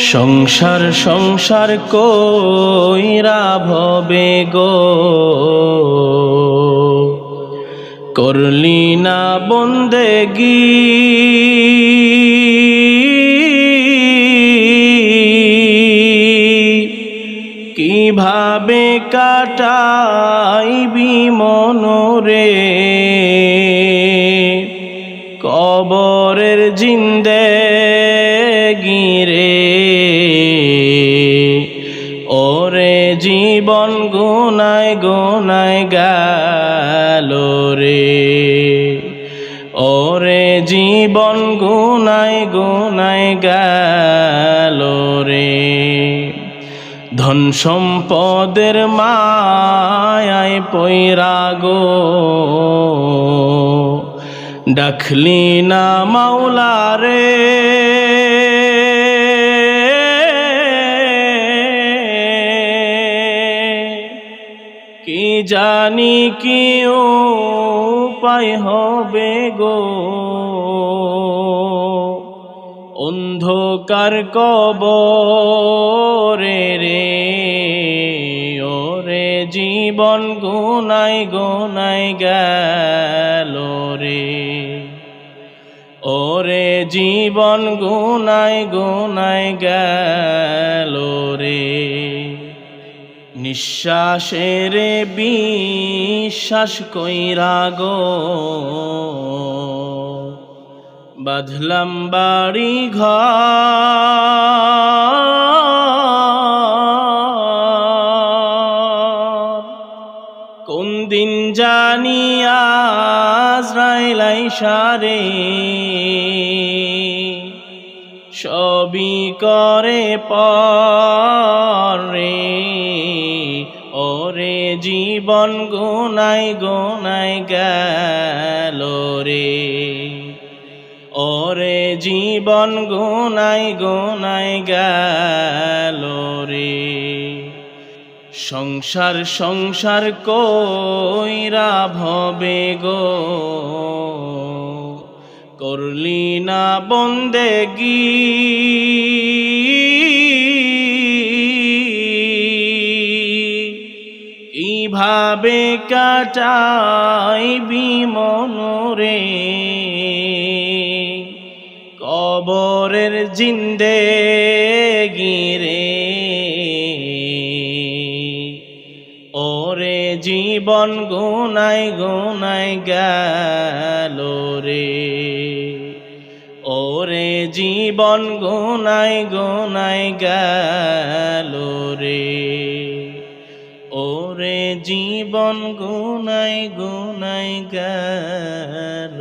সংসার সংসার কইরা ভবে গো করলি না বন্দেগি কিভাবে কাটাইবি মনরে কবরের জিন্দেগি রে ওরে জীবন গুনায় গুনায় গেল রে ওরে জীবন গুনায় গুনায় গেল রে ধন সম্পদের মায়ায় পয়রা গো ডাকলি না মাওলা রে কি জানি কি উপায় হবে গো অন্ধকার কবরে রে ওরে জীবন গুনায় গুনায় গেল রে ওরে জীবন গুনায় গুনায় গেল রে নিঃশ্বাসের বিশ্বাস কইরা গো বাঁধলাম বাড়ি ঘর কোন দিন জানি আজরাইল আইসা রে সবই করে পরে ওরে জীবন গুনায় গুনায় গেল রে ওরে জীবন গুনায় গুনায় গেল রে সংসার সংসার কইরা ভবে গো করলি না বন্দেগি কিভাবে কাটাইবি মনরে কবরের জিন্দেগি রে ওরে জীবন গুনায় গুনায় গেল রে ওরে জীবন গুনায় গুনায় গেল রে ওরে জীবন গুনায় গুনায় গেল